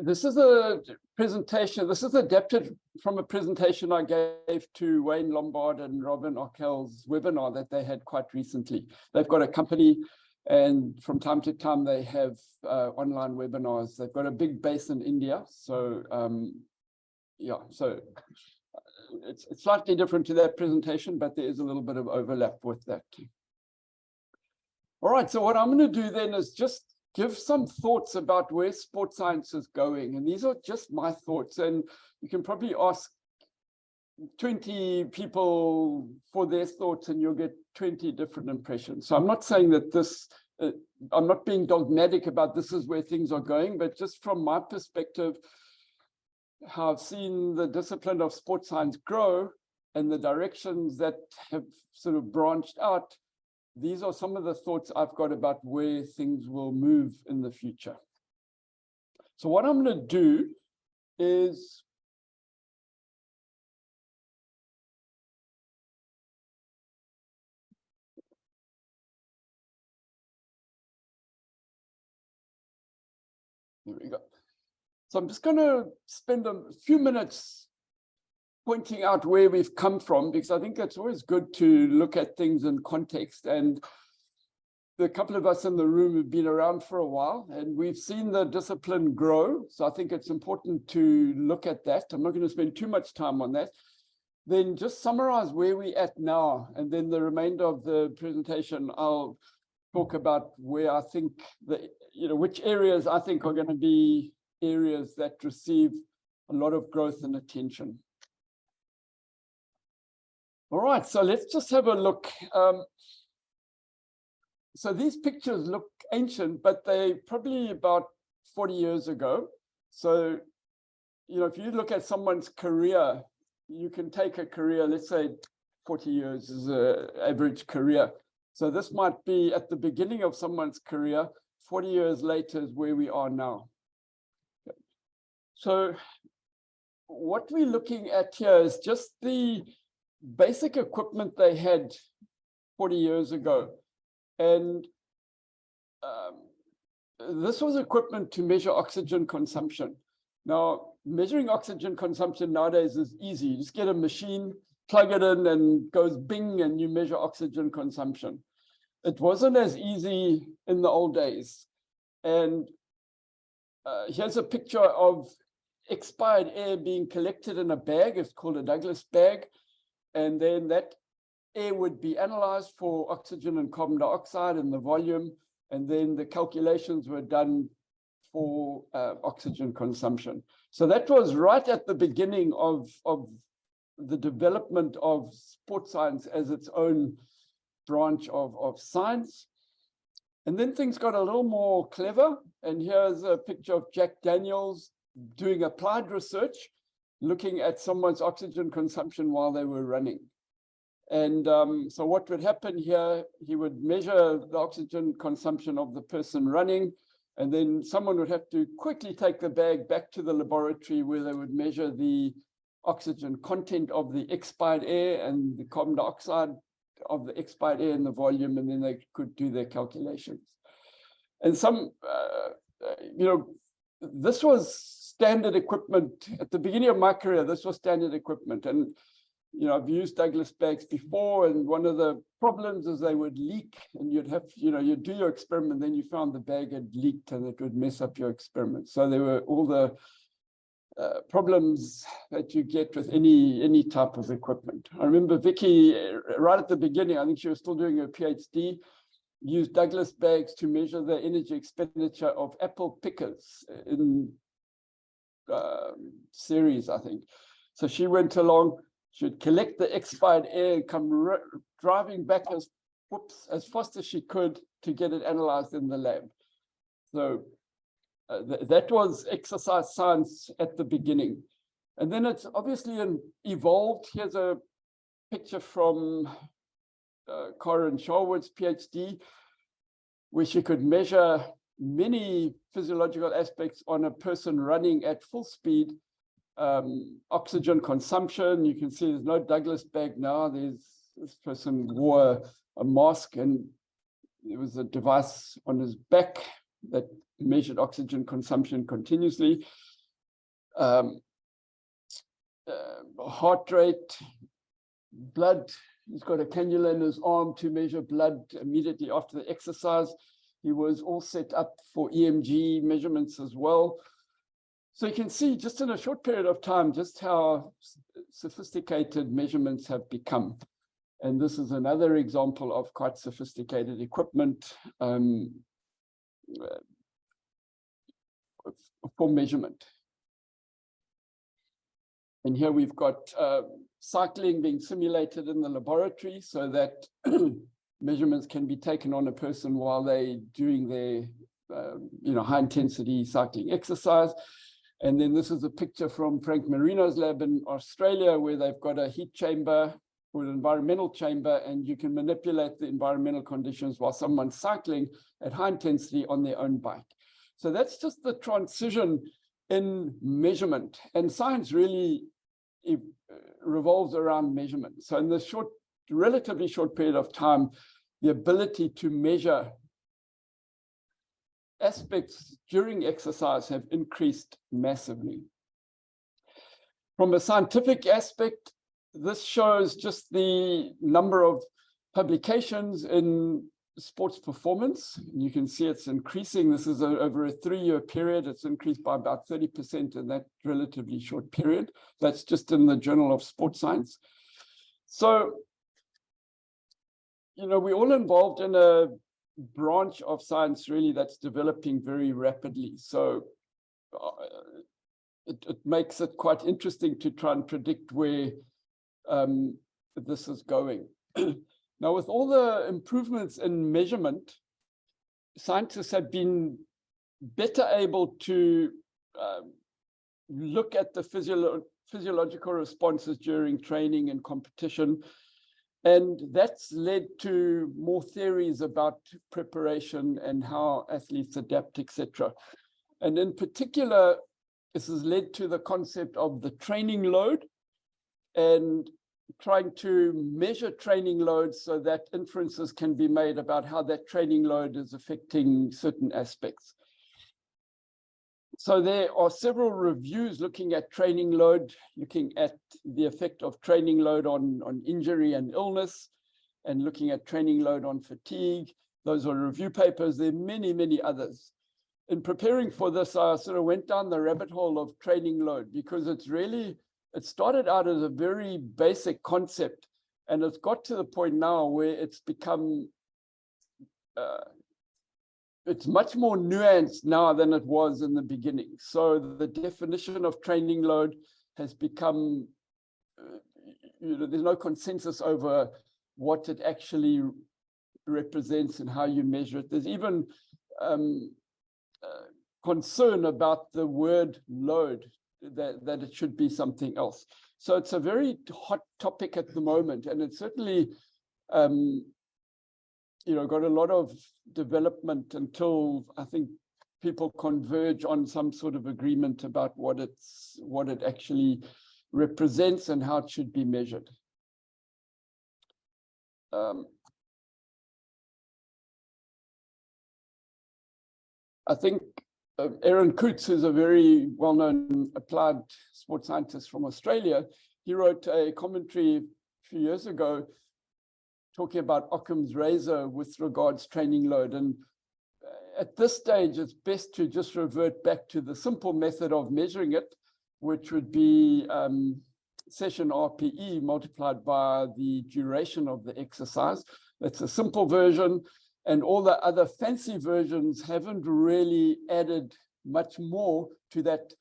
this is a presentation. This is adapted from a presentation I gave to Wayne Lambert and Robin Ockel's webinar that they had quite recently. They've got a company, and from time to time they have online webinars. They've got a big base in India, so yeah, so it's slightly different to that presentation, but there is a little bit of overlap with that. All right, so what I'm going to do then is just give some thoughts about where sports science is going. And these are just my thoughts. And you can probably ask 20 people for their thoughts and you'll get 20 different impressions. So I'm not saying that this, I'm not being dogmatic about this is where things are going, but just from my perspective, how I've seen the discipline of sports science grow and the directions that have sort of branched out. These are some of the thoughts I've got about where things will move in the future. So what I'm going to do is here we go. So I'm just going to spend a few minutes pointing out where we've come from, because I think it's always good to look at things in context. And the couple of us in the room have been around for a while, and we've seen the discipline grow. So I think it's important to look at that. I'm not going to spend too much time on that. Then just summarize where we're at now, and then the remainder of the presentation, I'll talk about where I think which areas I think are going to be areas that receive a lot of growth and attention. All right, so let's just have a look. So these pictures look ancient, but they probably about 40 years ago. So, if you look at someone's career, you can take a career, let's say 40 years is an average career. So this might be at the beginning of someone's career, 40 years later is where we are now. Okay. So what we're looking at here is just the basic equipment they had 40 years ago. And this was equipment to measure oxygen consumption. Now, measuring oxygen consumption nowadays is easy. You just get a machine, plug it in, and goes bing, and you measure oxygen consumption. It wasn't as easy in the old days. And here's a picture of expired air being collected in a bag. It's called a Douglas bag. And then that air would be analyzed for oxygen and carbon dioxide and the volume. And then the calculations were done for oxygen consumption. So that was right at the beginning of the development of sports science as its own branch of science. And then things got a little more clever. And here's a picture of Jack Daniels doing applied research, looking at someone's oxygen consumption while they were running. And so what would happen here, he would measure the oxygen consumption of the person running, and then someone would have to quickly take the bag back to the laboratory where they would measure the oxygen content of the expired air and the carbon dioxide of the expired air and the volume, and then they could do their calculations. And this was standard equipment. At the beginning of my career, this was standard equipment. And I've used Douglas bags before, and one of the problems is they would leak, and you'd have, you'd do your experiment, then you found the bag had leaked and it would mess up your experiment. So there were all the problems that you get with any type of equipment. I remember Vicky, right at the beginning, I think she was still doing her PhD, used Douglas bags to measure the energy expenditure of apple pickers in series, I think. So she went along, she'd collect the expired air, come driving back as fast as she could to get it analyzed in the lab. So that was exercise science at the beginning. And then it's obviously evolved. Here's a picture from Karen Sharwood's PhD, where she could measure many physiological aspects on a person running at full speed. Oxygen consumption, you can see there's no Douglas bag now. This person wore a mask, and there was a device on his back that measured oxygen consumption continuously. Heart rate, blood. He's got a cannula in his arm to measure blood immediately after the exercise. He was all set up for EMG measurements as well. So you can see just in a short period of time, just how sophisticated measurements have become. And this is another example of quite sophisticated equipment for measurement. And here we've got cycling being simulated in the laboratory so that measurements can be taken on a person while they're doing their high intensity cycling exercise. And then this is a picture from Frank Marino's lab in Australia, where they've got a heat chamber or an environmental chamber, and you can manipulate the environmental conditions while someone's cycling at high intensity on their own bike. So that's just the transition in measurement, and science really revolves around measurement. So in this relatively short period of time, the ability to measure aspects during exercise have increased massively. From a scientific aspect, this shows just the number of publications in sports performance. You can see it's increasing. This is over a 3-year period. It's increased by about 30% in that relatively short period. That's just in the Journal of Sports Science. So, we're all involved in a branch of science really that's developing very rapidly. So it makes it quite interesting to try and predict where this is going. Now, with all the improvements in measurement, scientists have been better able to look at the physiological responses during training and competition. And that's led to more theories about preparation and how athletes adapt, etc. And in particular, this has led to the concept of the training load and trying to measure training loads so that inferences can be made about how that training load is affecting certain aspects. So there are several reviews looking at training load, looking at the effect of training load on injury and illness, and looking at training load on fatigue. Those are review papers. There are many, many others. In preparing for this, I sort of went down the rabbit hole of training load because it started out as a very basic concept, and it's got to the point now where it's become it's much more nuanced now than it was in the beginning. So the definition of training load has become, there's no consensus over what it actually represents and how you measure it. There's even concern about the word load, that it should be something else. So it's a very hot topic at the moment, and it's certainly got a lot of development until I think people converge on some sort of agreement about what it actually represents and how it should be measured. I think Aaron Coutts, who's a very well-known applied sports scientist from Australia, he wrote a commentary a few years ago talking about Occam's razor with regards training load. And at this stage, it's best to just revert back to the simple method of measuring it, which would be session RPE multiplied by the duration of the exercise. That's a simple version, and all the other fancy versions haven't really added much more to that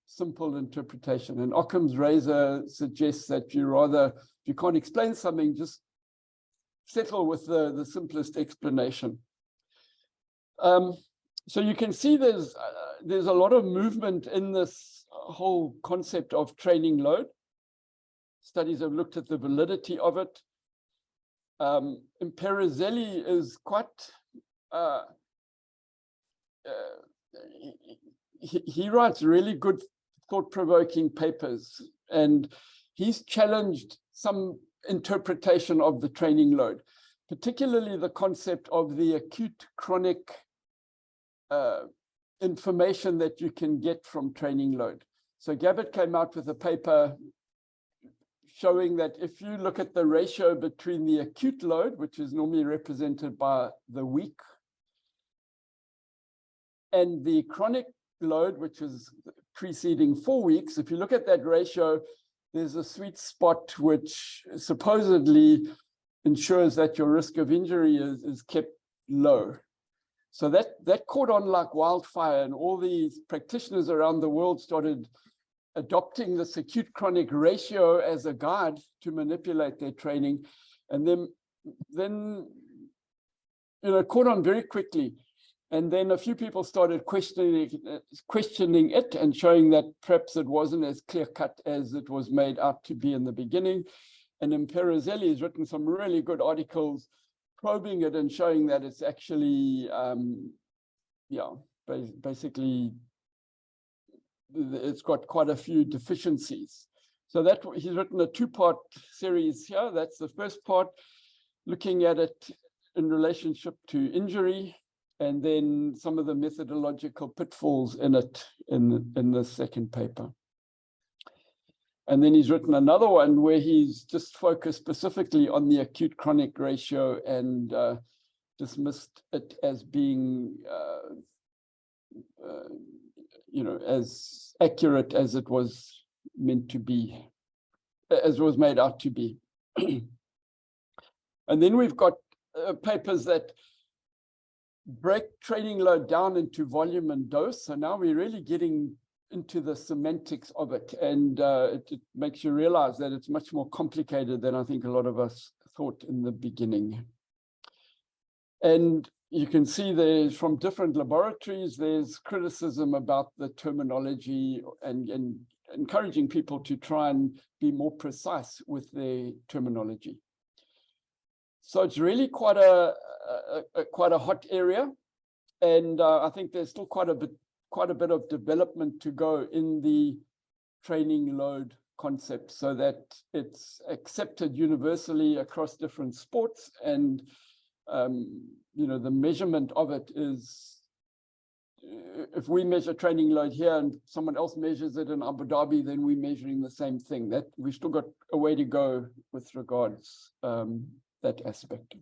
simple interpretation. And Occam's razor suggests that if you can't explain something, just settle with the simplest explanation. So you can see there's a lot of movement in this whole concept of training load. Studies have looked at the validity of it. Imperizelli is quite, he writes really good thought-provoking papers, and he's challenged some interpretation of the training load, particularly the concept of the acute chronic information that you can get from training load. So Lambert came out with a paper showing that if you look at the ratio between the acute load, which is normally represented by the week, and the chronic load, which is preceding 4 weeks, if you look at that ratio, there's a sweet spot which supposedly ensures that your risk of injury is kept low. So that caught on like wildfire, and all these practitioners around the world started adopting this acute chronic ratio as a guide to manipulate their training. And then caught on very quickly. And then a few people started questioning it and showing that perhaps it wasn't as clear-cut as it was made out to be in the beginning. And Emeritus has written some really good articles probing it and showing that it's actually, basically, it's got quite a few deficiencies. So that he's written a 2-part series here. That's the first part, looking at it in relationship to injury, and then some of the methodological pitfalls in it in the second paper. And then he's written another one where he's just focused specifically on the acute chronic ratio and dismissed it as being as accurate as it was meant to be, as it was made out to be. And then we've got papers that break training load down into volume and dose. So now we're really getting into the semantics of it, and it makes you realize that it's much more complicated than I think a lot of us thought in the beginning. And you can see there's from different laboratories, there's criticism about the terminology and encouraging people to try and be more precise with their terminology. So it's really quite a hot area, and I think there's still quite a bit of development to go in the training load concept so that it's accepted universally across different sports, and the measurement of it is, if we measure training load here and someone else measures it in Abu Dhabi, then we're measuring the same thing. That we've still got a way to go with regards that aspect.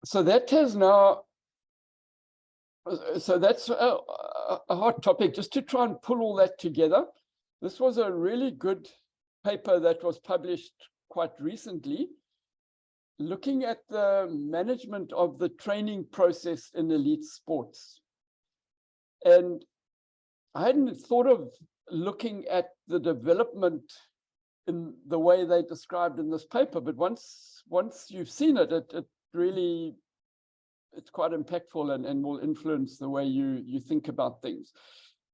So that has now, so that's a hot topic. Just to try and pull all that together, this was a really good paper that was published quite recently, looking at the management of the training process in elite sports. And I hadn't thought of looking at the development in the way they described in this paper, but once you've seen it, it really, it's quite impactful and will influence the way you think about things.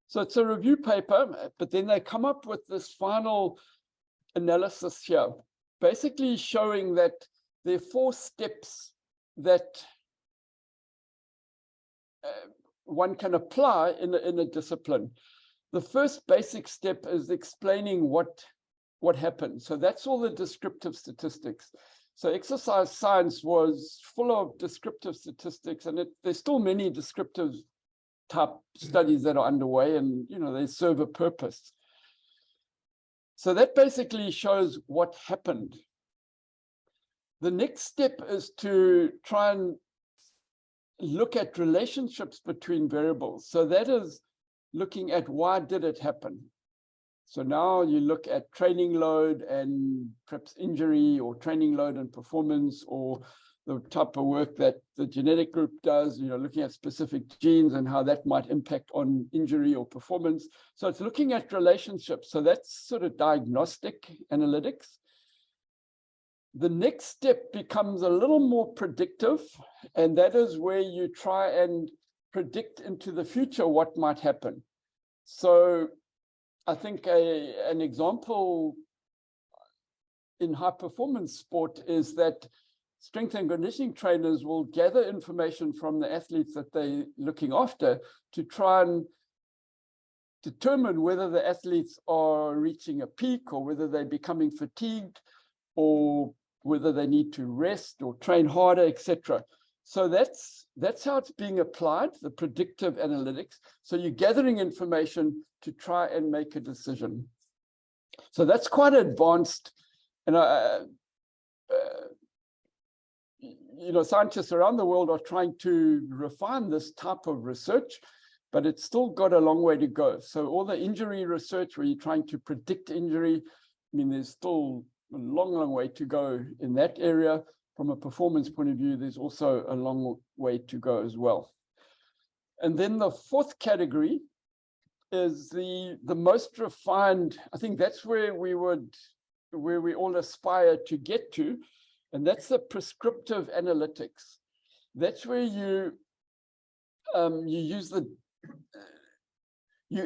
So it's a review paper, but then they come up with this final analysis here, basically showing that there are 4 steps that one can apply in a discipline. The first basic step is explaining what happened. So that's all the descriptive statistics. So exercise science was full of descriptive statistics, and there's still many descriptive type studies that are underway, and they serve a purpose. So that basically shows what happened. The next step is to try and look at relationships between variables. So that is looking at why did it happen. So now you look at training load and perhaps injury, or training load and performance, or the type of work that the genetic group does, looking at specific genes and how that might impact on injury or performance. So it's looking at relationships. So that's sort of diagnostic analytics. The next step becomes a little more predictive, and that is where you try and predict into the future what might happen. So I think an example in high performance sport is that strength and conditioning trainers will gather information from the athletes that they're looking after to try and determine whether the athletes are reaching a peak, or whether they're becoming fatigued, or whether they need to rest or train harder, etc. So that's how it's being applied, the predictive analytics. So you're gathering information to try and make a decision. So that's quite advanced. And scientists around the world are trying to refine this type of research, but it's still got a long way to go. So all the injury research where you're trying to predict injury, I mean, there's still a long, long way to go in that area. From a performance point of view, there's also a long way to go as well. And then the fourth category is the most refined. I think that's where we all aspire to get to, and that's the prescriptive analytics. That's where you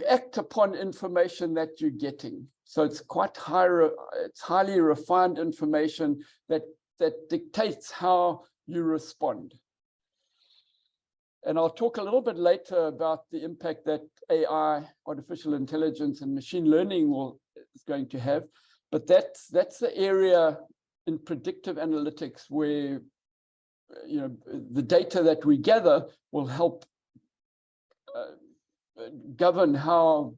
act upon information that you're getting. So it's quite it's highly refined information that dictates how you respond. And I'll talk a little bit later about the impact that AI, artificial intelligence, and machine learning is going to have. But that's the area in predictive analytics where the data that we gather will help govern how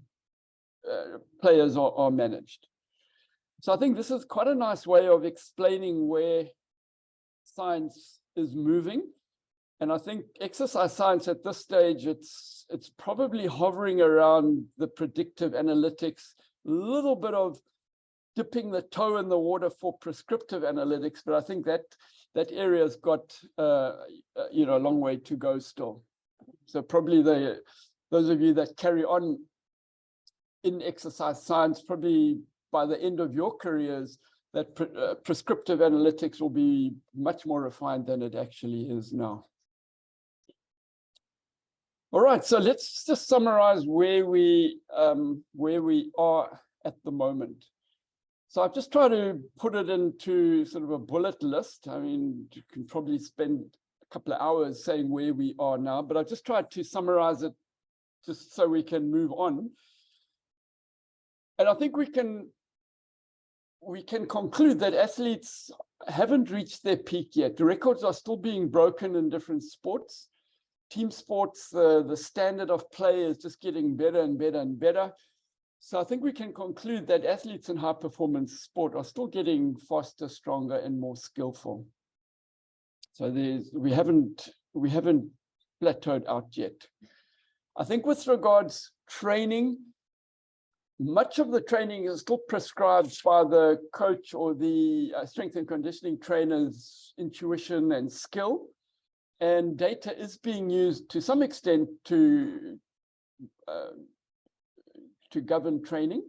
players are managed. So I think this is quite a nice way of explaining where science is moving. And I think exercise science at this stage, it's probably hovering around the predictive analytics, a little bit of dipping the toe in the water for prescriptive analytics, but I think that area's got a long way to go still. So probably those of you that carry on in exercise science, probably by the end of your careers, that prescriptive analytics will be much more refined than it actually is now. All right, so let's just summarize where we are at the moment. So I've just tried to put it into sort of a bullet list. I mean, you can probably spend a couple of hours saying where we are now, but I've just tried to summarize it just so we can move on. And I think we can conclude that athletes haven't reached their peak yet. The records are still being broken in different sports. Team sports, the standard of play is just getting better and better and better. So I think we can conclude that athletes in high performance sport are still getting faster, stronger, and more skillful. So we haven't plateaued out yet. I think with regards training, much of the training is still prescribed by the coach or the strength and conditioning trainer's intuition and skill. And data is being used to some extent to govern training,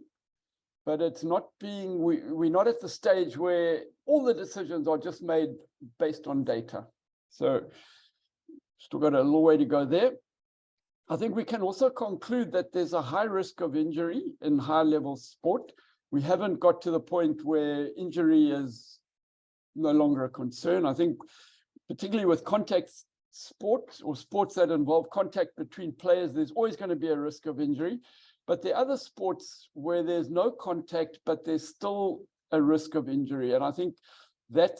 but it's not being, we're not at the stage where all the decisions are just made based on data. So still got a little way to go there. I think we can also conclude that there's a high risk of injury in high level sport. We haven't got to the point where injury is no longer a concern. I think particularly with contact sports or sports that involve contact between players, there's always going to be a risk of injury. But there are other sports where there's no contact, but there's still a risk of injury. And I think that,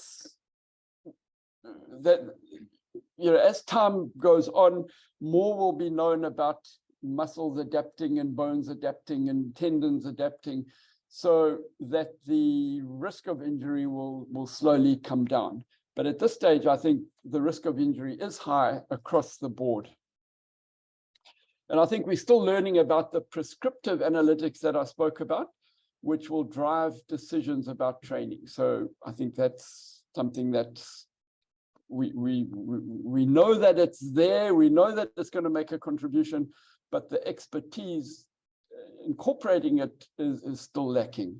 as time goes on, more will be known about muscles adapting and bones adapting and tendons adapting, so that the risk of injury will slowly come down. But at this stage, I think the risk of injury is high across the board. And I think we're still learning about the prescriptive analytics that I spoke about, which will drive decisions about training. So I think that's something that we know that it's there. We know that it's going to make a contribution, but the expertise incorporating it is still lacking.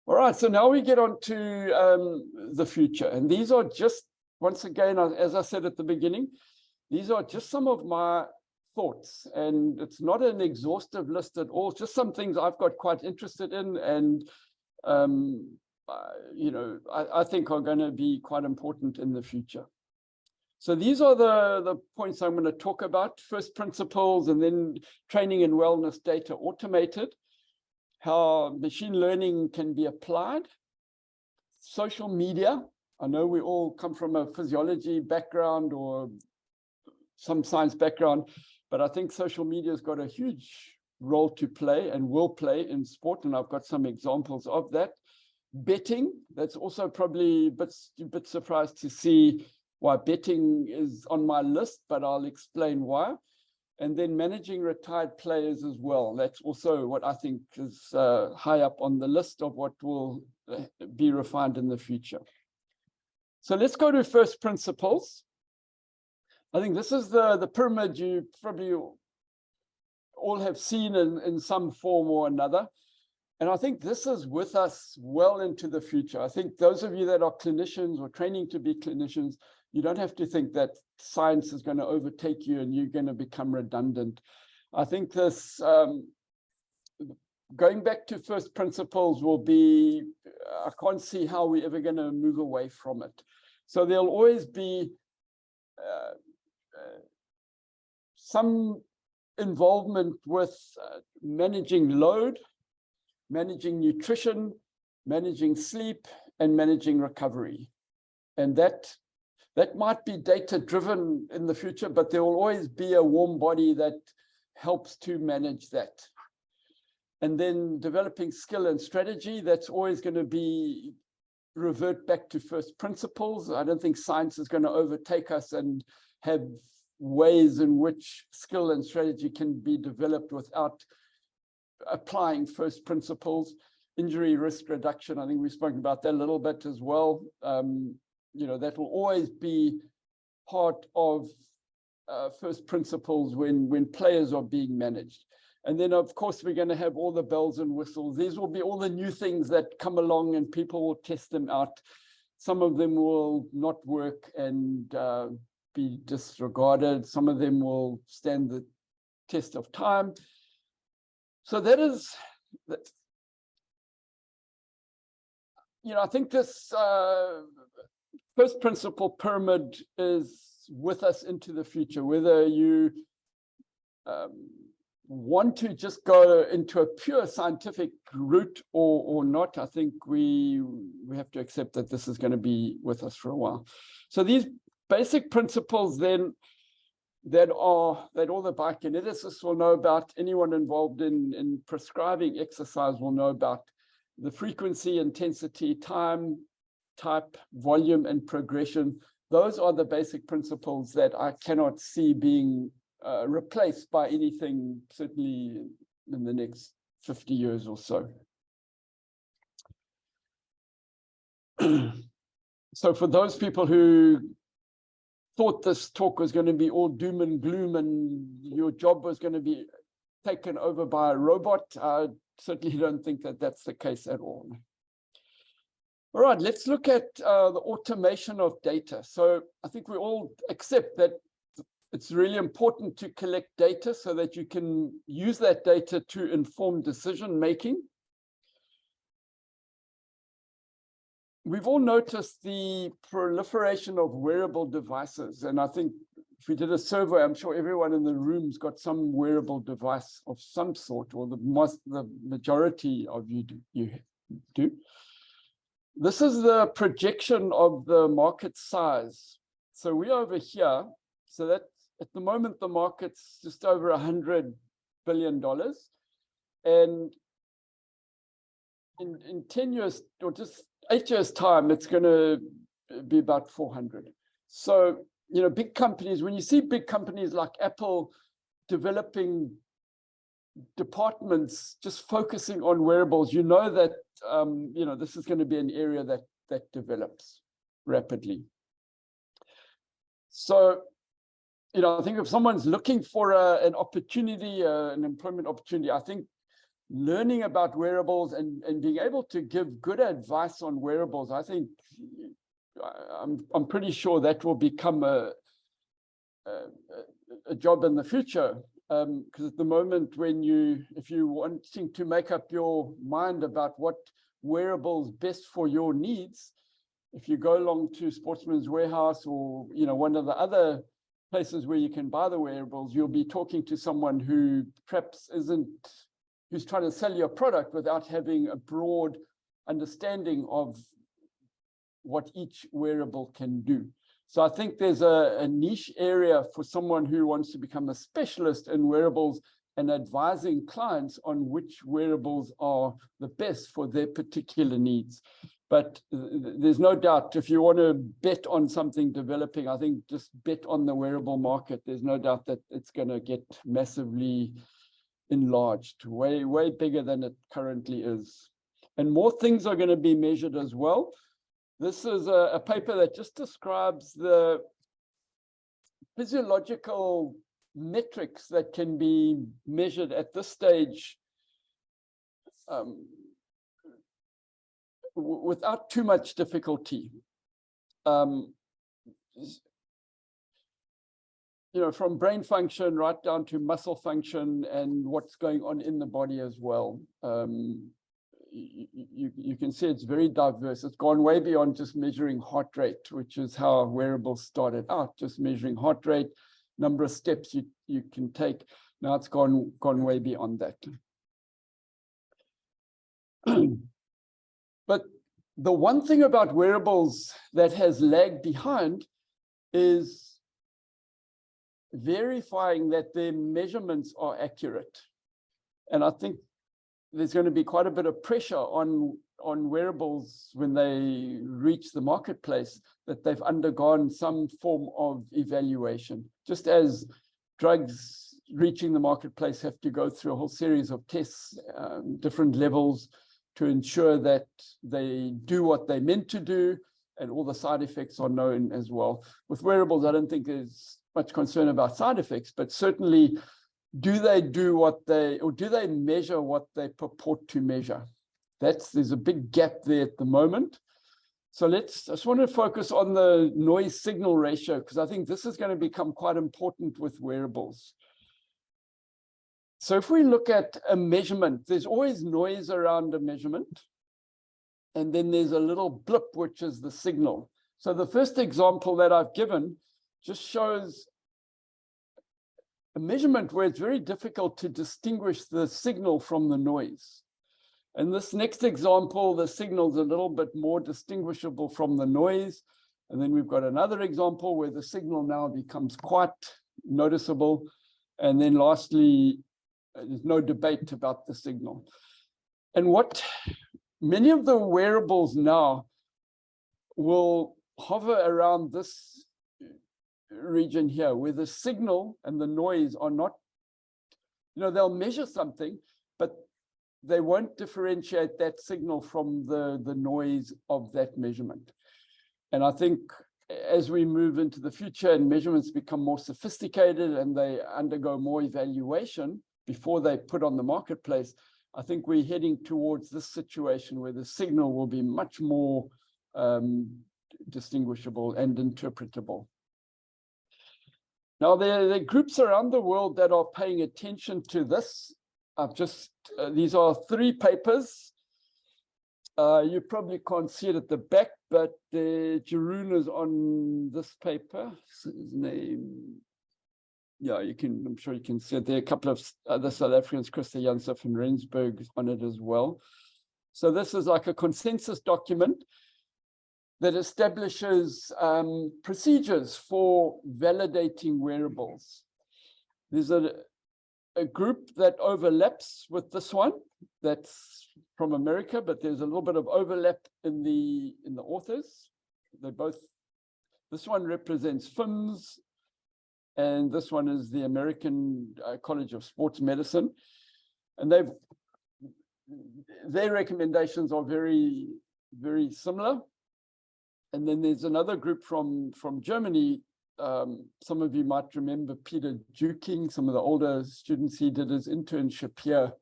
All right, so now we get on to the future. And these are just, once again, as I said at the beginning, these are just some of my thoughts, and it's not an exhaustive list at all, just some things I've got quite interested in and, I think are going to be quite important in the future. So these are the points I'm going to talk about: first principles, and then training and wellness data automated, how machine learning can be applied, social media, I know we all come from a physiology background or some science background, but I think social media has got a huge role to play and will play in sport. And I've got some examples of that. Betting, that's also probably a bit surprised to see why betting is on my list, but I'll explain why. And then managing retired players as well. That's also what I think is high up on the list of what will be refined in the future. So let's go to first principles. I think this is the pyramid you probably all have seen in some form or another. And I think this is with us well into the future. I think those of you that are clinicians or training to be clinicians, you don't have to think that science is going to overtake you and you're going to become redundant. I think this, going back to first principles will be, I can't see how we're ever going to move away from it. So there'll always be some involvement with managing load, managing nutrition, managing sleep, and managing recovery. And that might be data-driven in the future, but there will always be a warm body that helps to manage that. And then developing skill and strategy, that's always going to be revert back to first principles. I don't think science is going to overtake us and have ways in which skill and strategy can be developed without applying first principles. Injury risk reduction, I think we've spoken about that a little bit as well. You know, that will always be part of first principles when players are being managed. And then, of course, we're going to have all the bells and whistles. These will be all the new things that come along and people will test them out. Some of them will not work and be disregarded. Some of them will stand the test of time. So that is, you know, I think this first principle pyramid is with us into the future, whether you want to just go into a pure scientific route or not. I think we have to accept that this is going to be with us for a while. So these basic principles then that all the biokineticists will know about, anyone involved in prescribing exercise will know about: the frequency, intensity, time, type, volume, and progression. Those are the basic principles that I cannot see being replaced by anything, certainly in the next 50 years or so. So for those people who thought this talk was going to be all doom and gloom and your job was going to be taken over by a robot, I certainly don't think that that's the case at all. All right, let's look at the automation of data. So I think we all accept that it's really important to collect data so that you can use that data to inform decision making. We've all noticed the proliferation of wearable devices, and I think if we did a survey, I'm sure everyone in the room's got some wearable device of some sort, or the majority of you do. This is the projection of the market size. So we're over here. So that at the moment, the market's just over $100 billion. And in 10 years, or just 8 years' time, it's going to be about 400. So, you know, big companies, when you see big companies like Apple developing departments just focusing on wearables, you know that, you know, this is going to be an area that develops rapidly. So, you know, I think if someone's looking for an opportunity, an employment opportunity, I think learning about wearables and being able to give good advice on wearables, I think I'm pretty sure that will become a job in the future. Because at the moment, if you're wanting to make up your mind about what wearables best for your needs, if you go along to Sportsman's Warehouse or, you know, one of the other places where you can buy the wearables, you'll be talking to someone who perhaps who's trying to sell you a product without having a broad understanding of what each wearable can do. So I think there's a niche area for someone who wants to become a specialist in wearables and advising clients on which wearables are the best for their particular needs. But there's no doubt, if you want to bet on something developing, I think just bet on the wearable market. There's no doubt that it's going to get massively enlarged, way, way bigger than it currently is. And more things are going to be measured as well. This is a paper that just describes the physiological metrics that can be measured at this stage without too much difficulty. You know, from brain function right down to muscle function and what's going on in the body as well. You can see it's very diverse. It's gone way beyond just measuring heart rate, which is how wearables started out, just measuring heart rate, number of steps you can take. Now it's gone way beyond that. But the one thing about wearables that has lagged behind is verifying that their measurements are accurate. And I think there's going to be quite a bit of pressure on wearables when they reach the marketplace, that they've undergone some form of evaluation. Just as drugs reaching the marketplace have to go through a whole series of tests, different levels, to ensure that they do what they're meant to do, and all the side effects are known as well. With wearables, I don't think there's much concern about side effects, but certainly, do they do what they, or do they measure what they purport to measure? There's a big gap there at the moment. So I just want to focus on the noise signal ratio, because I think this is going to become quite important with wearables. So if we look at a measurement, there's always noise around a measurement. And then there's a little blip, which is the signal. So the first example that I've given just shows a measurement where it's very difficult to distinguish the signal from the noise. And this next example, the signal's a little bit more distinguishable from the noise. And then we've got another example where the signal now becomes quite noticeable. And then lastly, there's no debate about the signal. And what many of the wearables now will hover around this region here, where the signal and the noise are not, you know, they'll measure something, but they won't differentiate that signal from the noise of that measurement. And I think as we move into the future and measurements become more sophisticated and they undergo more evaluation before they put on the marketplace, I think we're heading towards this situation where the signal will be much more distinguishable and interpretable. Now, there are groups around the world that are paying attention to this. I've just, these are 3 papers. You probably can't see it at the back, but Jeroen is on this paper. His name, yeah, you can, I'm sure you can see it. There are a couple of other South Africans, Christa Janssen and Rensburg on it as well. So this is like a consensus document that establishes procedures for validating wearables. There's a group that overlaps with this one, that's from America, but there's a little bit of overlap in the authors. They both, this one represents FIMS, and this one is the American College of Sports Medicine. And their recommendations are very, very similar. And then there's another group from Germany. Some of you might remember Peter Juking, some of the older students. He did his internship here a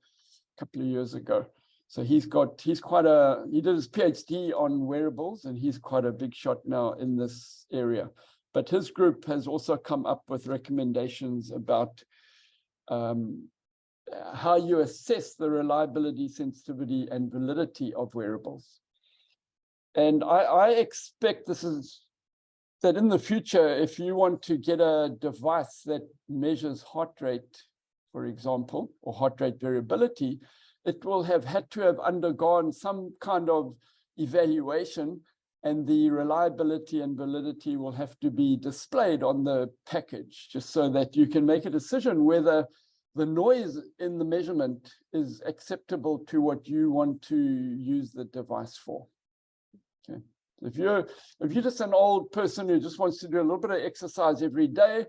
couple of years ago. So he did his PhD on wearables, and he's quite a big shot now in this area. But his group has also come up with recommendations about how you assess the reliability, sensitivity, and validity of wearables. And I expect that in the future, if you want to get a device that measures heart rate, for example, or heart rate variability, it will have had to have undergone some kind of evaluation and the reliability and validity will have to be displayed on the package, just so that you can make a decision whether the noise in the measurement is acceptable to what you want to use the device for. Okay. If you're just an old person who just wants to do a little bit of exercise every day,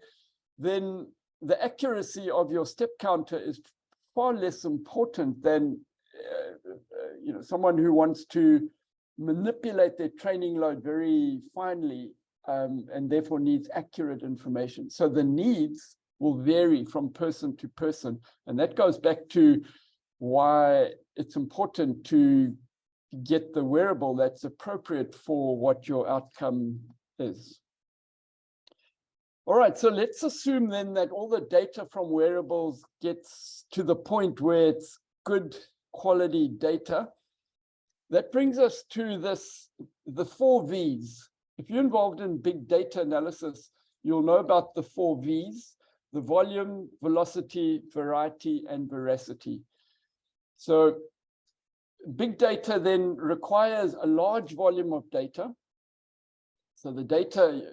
then the accuracy of your step counter is far less important than someone who wants to manipulate their training load very finely, and therefore needs accurate information. So the needs will vary from person to person, and that goes back to why it's important to get the wearable that's appropriate for what your outcome is. All right, so let's assume then that all the data from wearables gets to the point where it's good quality data. That brings us to the 4 V's. If you're involved in big data analysis, you'll know about the 4 V's: the volume, velocity, variety, and veracity. So big data then requires a large volume of data. So the data,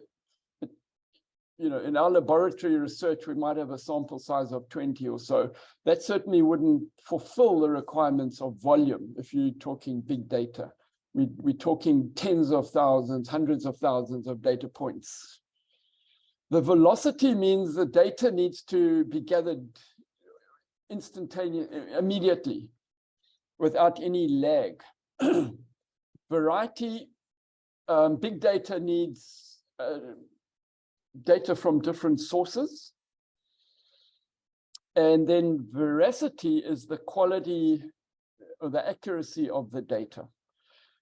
in our laboratory research, we might have a sample size of 20 or so. That certainly wouldn't fulfill the requirements of volume if you're talking big data. We're talking tens of thousands, hundreds of thousands of data points. The velocity means the data needs to be gathered immediately, without any lag. Variety, big data needs data from different sources. And then veracity is the quality or the accuracy of the data.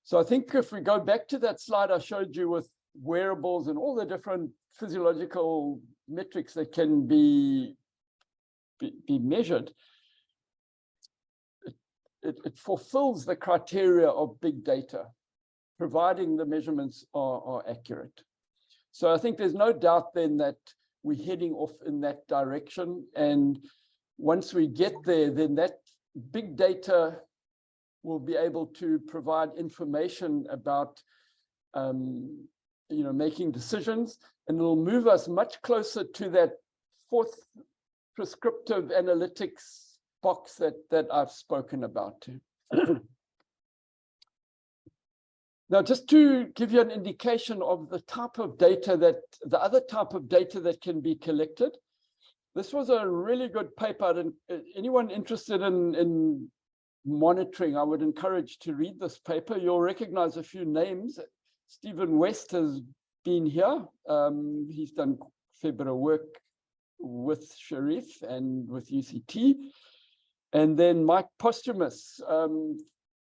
So I think if we go back to that slide I showed you with wearables and all the different physiological metrics that can be measured, it fulfills the criteria of big data, providing the measurements are accurate. So I think there's no doubt then that we're heading off in that direction. And once we get there, then that big data will be able to provide information about making decisions, and it'll move us much closer to that 4th prescriptive analytics box that I've spoken about. Now, just to give you an indication of the type of data the other type of data that can be collected, this was a really good paper. And anyone interested in monitoring, I would encourage to read this paper. You'll recognize a few names. Stephen West has been here. He's done a fair bit of work with Sharif and with UCT. And then Mike Posthumus,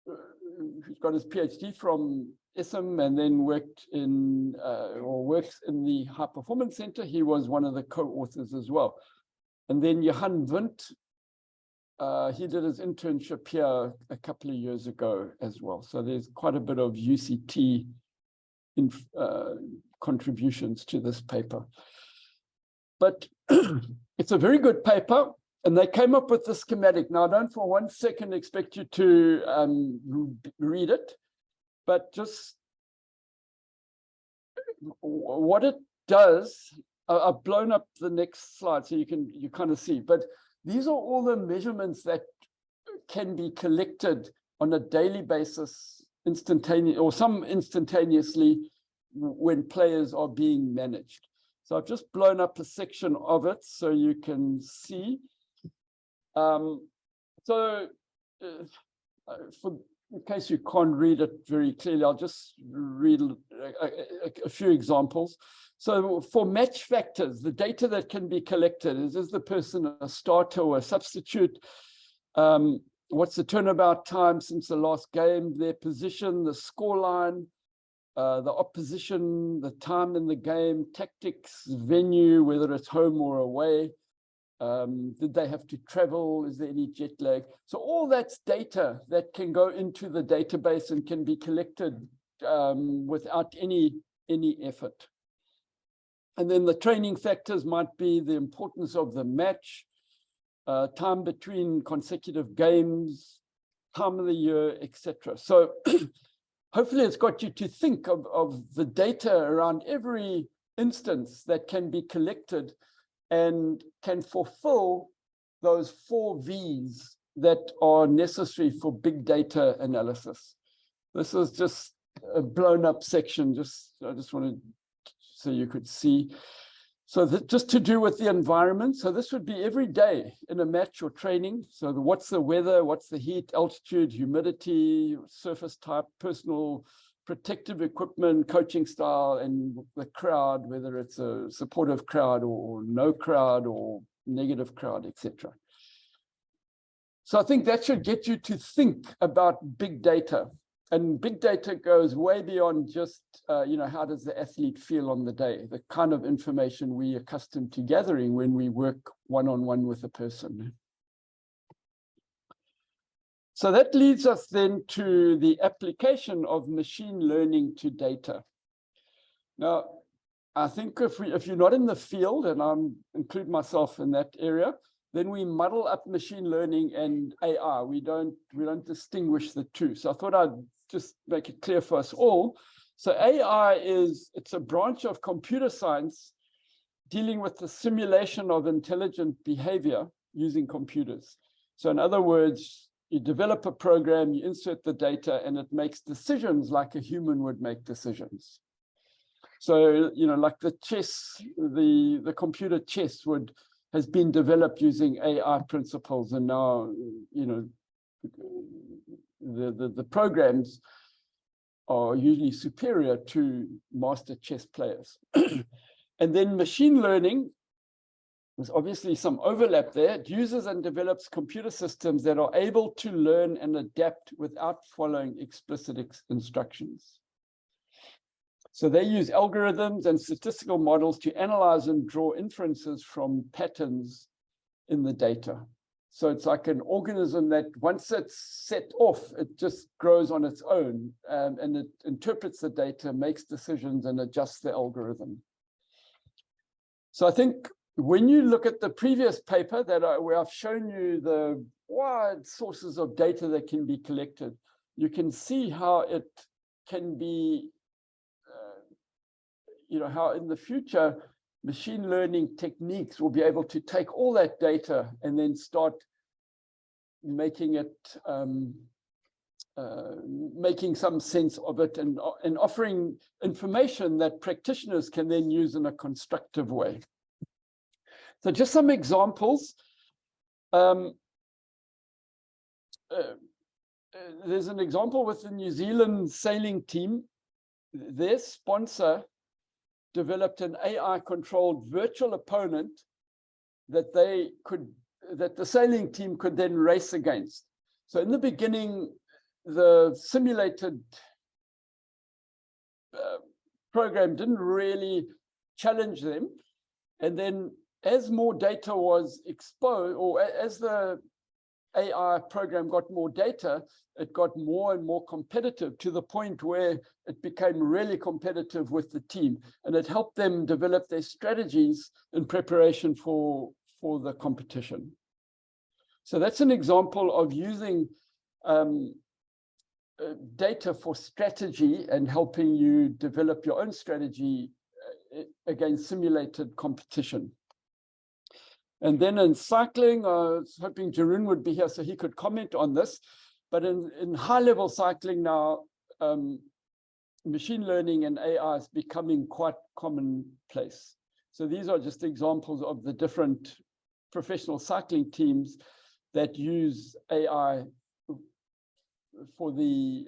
who's got his PhD from ISM and then works in the High Performance Center. He was one of the co-authors as well. And then Johan Wint, he did his internship here a couple of years ago as well. So there's quite a bit of UCT contributions to this paper. But it's a very good paper. And they came up with the schematic. Now, I don't for 1 second expect you to read it, but just what it does, I've blown up the next slide so you kind of see, but these are all the measurements that can be collected on a daily basis, instantaneously when players are being managed. So I've just blown up a section of it so you can see. In case you can't read it very clearly, I'll just read a few examples. So for match factors, the data that can be collected is the person a starter or a substitute? What's the turnabout time since the last game? Their position, the scoreline, the opposition, the time in the game, tactics, venue, whether it's home or away. Did they have to travel? Is there any jet lag? So all that's data that can go into the database and can be collected without any effort. And then the training factors might be the importance of the match, time between consecutive games, time of the year, etc. So hopefully it's got you to think of the data around every instance that can be collected and can fulfill those 4 V's that are necessary for big data analysis. This is just a blown up section, I just wanted so you could see. So just to do with the environment. So this would be every day in a match or training. So what's the weather, what's the heat, altitude, humidity, surface type, personal protective equipment, coaching style, and the crowd, whether it's a supportive crowd or no crowd or negative crowd, etc. So I think that should get you to think about big data. And big data goes way beyond just, how does the athlete feel on the day, the kind of information we're accustomed to gathering when we work one-on-one with a person. So that leads us then to the application of machine learning to data. Now, I think if you're not in the field, and I include myself in that area, then we muddle up machine learning and AI. We don't distinguish the two. So I thought I'd just make it clear for us all. So AI it's a branch of computer science dealing with the simulation of intelligent behavior using computers. So in other words, you develop a program, you insert the data, and it makes decisions like a human would make decisions. So, like the chess, the computer chess has been developed using AI principles, and now, the programs are usually superior to master chess players. And then machine learning, there's obviously some overlap there. It uses and develops computer systems that are able to learn and adapt without following explicit instructions. So they use algorithms and statistical models to analyze and draw inferences from patterns in the data. So it's like an organism that once it's set off, it just grows on its own, and it interprets the data, makes decisions, and adjusts the algorithm. So I think when you look at the previous paper where I've shown you the wide sources of data that can be collected, you can see how it can be, how in the future, machine learning techniques will be able to take all that data and then start making it, making some sense of it and offering information that practitioners can then use in a constructive way. So just some examples. There's an example with the New Zealand sailing team. Their sponsor developed an AI-controlled virtual opponent that the sailing team could then race against. So in the beginning, the simulated program didn't really challenge them. And then as more data was exposed, or as the AI program got more data, it got more and more competitive to the point where it became really competitive with the team. And it helped them develop their strategies in preparation for the competition. So that's an example of using data for strategy and helping you develop your own strategy against simulated competition. And then in cycling, I was hoping Jeroen would be here so he could comment on this. But in high-level cycling now, machine learning and AI is becoming quite commonplace. So these are just examples of the different professional cycling teams that use AI for the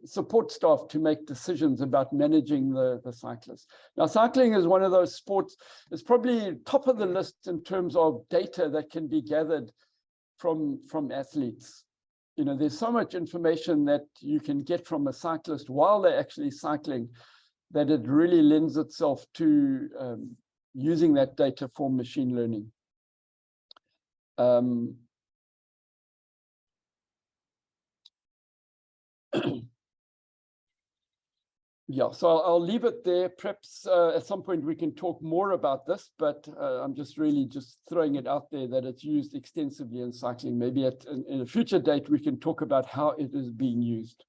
support staff to make decisions about managing the cyclists. Now, cycling is one of those sports, it's probably top of the list in terms of data that can be gathered from athletes. There's so much information that you can get from a cyclist while they're actually cycling that it really lends itself to using that data for machine learning. Yeah, so I'll leave it there. Perhaps at some point we can talk more about this, but I'm just throwing it out there that it's used extensively in cycling. Maybe in a future date we can talk about how it is being used.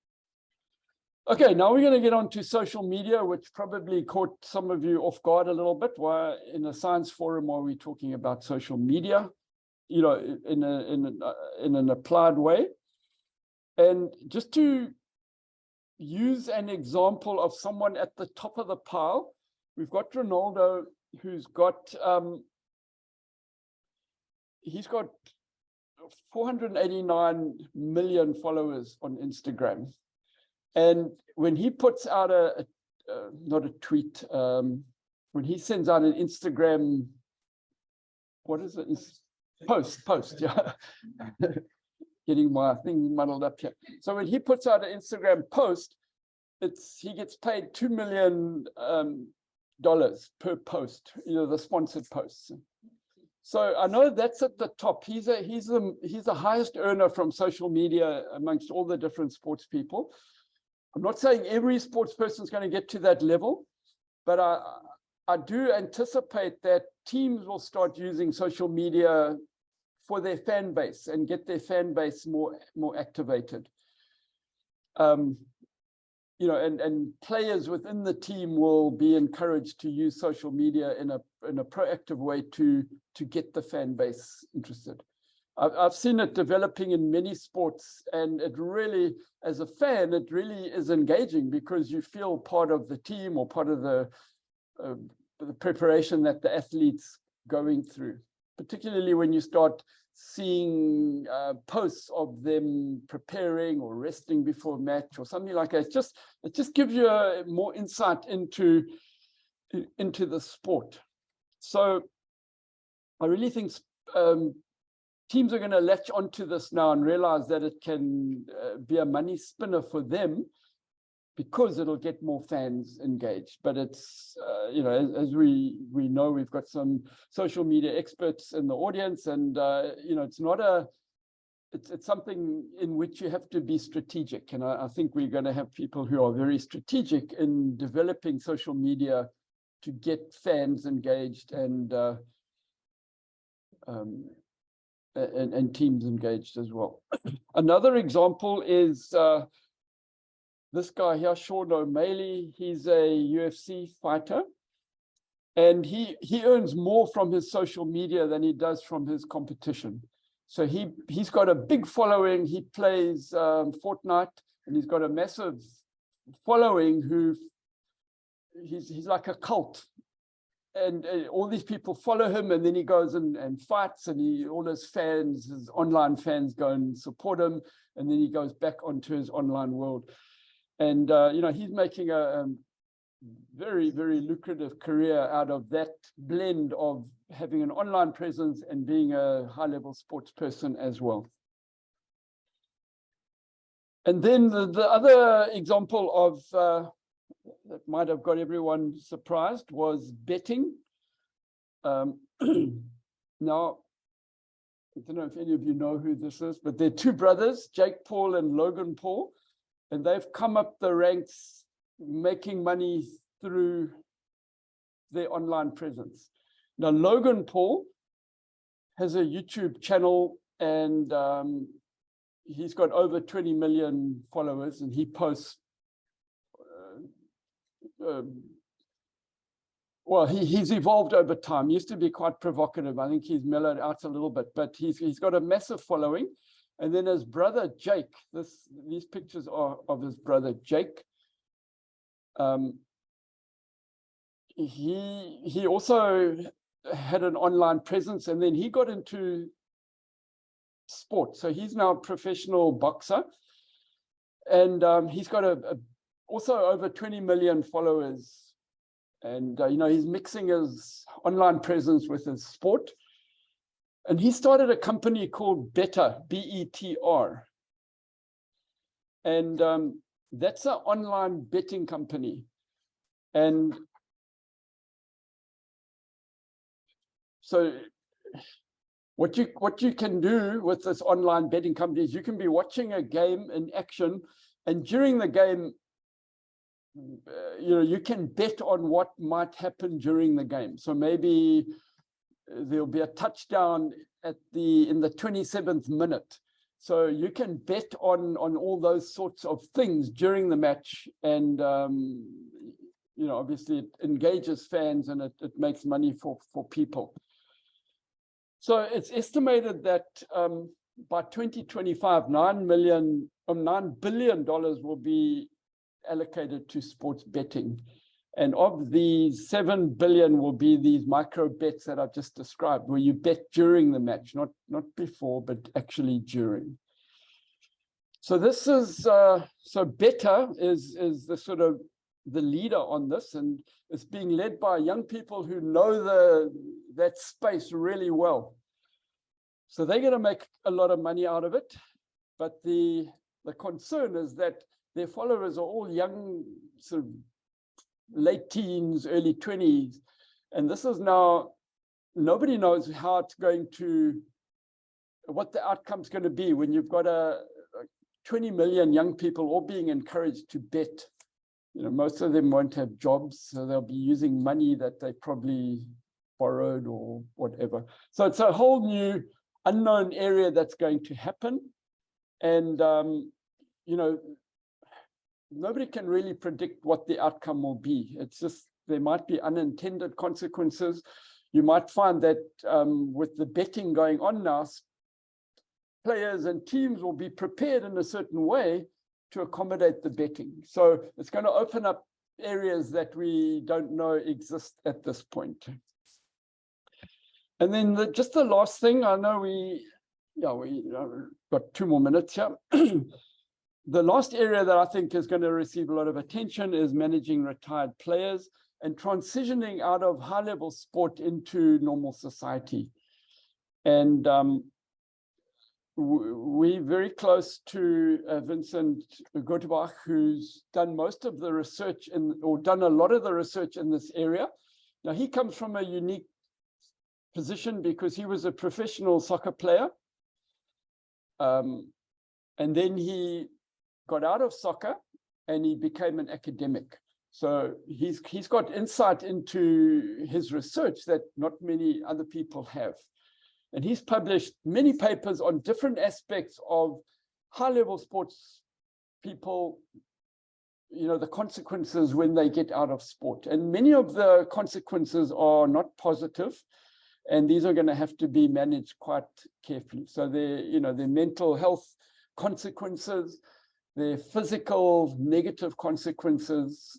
Okay, now we're going to get on to social media, which probably caught some of you off guard a little bit. Why in a science forum are we talking about social media, you know, in an applied way? And just to use an example of someone at the top of the pile, we've got Ronaldo, who's got he's got 489 million followers on Instagram. And when he puts out not a tweet, when he sends out an Instagram, what is it? Post, yeah. Getting my thing muddled up here. So when he puts out an Instagram post, he gets paid $2 million per post, you know, the sponsored posts. So I know that's at the top. He's the highest earner from social media amongst all the different sports people. I'm not saying every sports person is going to get to that level, but I do anticipate that teams will start using social media for their fan base and get their fan base more activated. You know, and players within the team will be encouraged to use social media in a proactive way to get the fan base interested. I've seen it developing in many sports, and it really, as a fan, it really is engaging because you feel part of the team or part of the preparation that the athlete's going through, particularly when you start seeing posts of them preparing or resting before a match or something like that. It just gives you more insight into the sport. So I really think teams are going to latch onto this now and realize that it can be a money spinner for them because it'll get more fans engaged. But it's, you know, as we know, we've got some social media experts in the audience, and, you know, it's something in which you have to be strategic. And I think we're going to have people who are very strategic in developing social media to get fans engaged and teams engaged as well. Another example is this guy here, Sean O'Malley. He's a UFC fighter, and he earns more from his social media than he does from his competition. So he's got a big following. He plays Fortnite, and he's got a massive following. He's like a cult. And all these people follow him, and then he goes and fights, and all his fans, his online fans, go and support him, and then he goes back onto his online world. And you know, he's making a very, very lucrative career out of that blend of having an online presence and being a high-level sports person as well. And then the other example of that might have got everyone surprised was betting. Now, I don't know if any of you know who this is, but they're two brothers, Jake Paul and Logan Paul, and they've come up the ranks making money through their online presence. Now, Logan Paul has a YouTube channel, and he's got over 20 million followers, and he posts well, he's evolved over time. He used to be quite provocative. I think he's mellowed out a little bit, but he's got a massive following. And then his brother Jake, these pictures are of his brother Jake. He also had an online presence, and then he got into sport. So he's now a professional boxer, and he's got also over 20 million followers. And, you know, he's mixing his online presence with his sport. And he started a company called Better, B-E-T-R. And that's an online betting company. And so what you can do with this online betting company is you can be watching a game in action, and during the game, you know, you can bet on what might happen during the game. So maybe there'll be a touchdown in the 27th minute. So you can bet on all those sorts of things during the match, and you know, obviously it engages fans and it makes money for people. So it's estimated that by 2025, $9 billion will be allocated to sports betting. And of these, 7 billion will be these micro bets that I've just described, where you bet during the match, not before, but actually during. So this is, so Better is the sort of the leader on this, and it's being led by young people who know that space really well. So they're going to make a lot of money out of it. But the concern is that their followers are all young, sort of late teens, early 20s. And this is now, nobody knows how it's going to, what the outcome's going to be when you've got 20 million young people all being encouraged to bet. You know, most of them won't have jobs, so they'll be using money that they probably borrowed or whatever. So it's a whole new unknown area that's going to happen. And, you know, nobody can really predict what the outcome will be. It's just, there might be unintended consequences. You might find that with the betting going on now, players and teams will be prepared in a certain way to accommodate the betting. So it's going to open up areas that we don't know exist at this point. And then just the last thing, I know we got 2 more minutes here. The last area that I think is going to receive a lot of attention is managing retired players and transitioning out of high-level sport into normal society. And we're very close to Vincent Gotebach, who's done most of the research or done a lot of the research in this area. Now, he comes from a unique position because he was a professional soccer player. And then he got out of soccer and he became an academic. So he's got insight into his research that not many other people have. And he's published many papers on different aspects of high-level sports people, you know, the consequences when they get out of sport. And many of the consequences are not positive, and these are going to have to be managed quite carefully. So their mental health consequences, their physical negative consequences.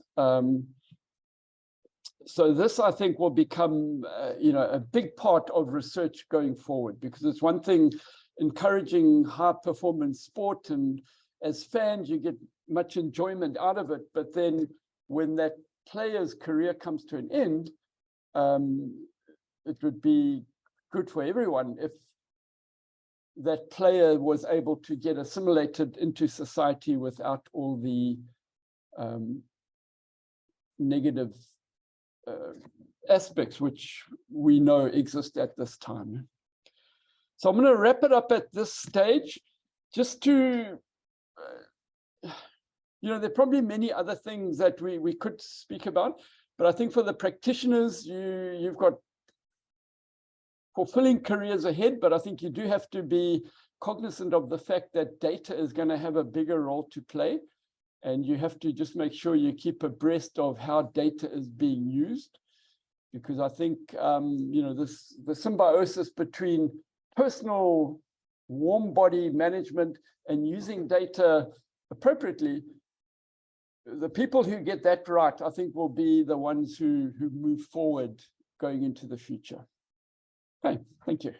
So this, I think, will become, a big part of research going forward, because it's one thing encouraging high-performance sport, and as fans, you get much enjoyment out of it. But then when that player's career comes to an end, it would be good for everyone if that player was able to get assimilated into society without all the negative aspects which we know exist at this time. So I'm going to wrap it up at this stage, just to, there are probably many other things that we could speak about, but I think for the practitioners, you've got fulfilling careers ahead, but I think you do have to be cognizant of the fact that data is going to have a bigger role to play. And you have to just make sure you keep abreast of how data is being used, because I think, the symbiosis between personal warm body management and using data appropriately, the people who get that right, I think, will be the ones who move forward going into the future. Okay, thank you.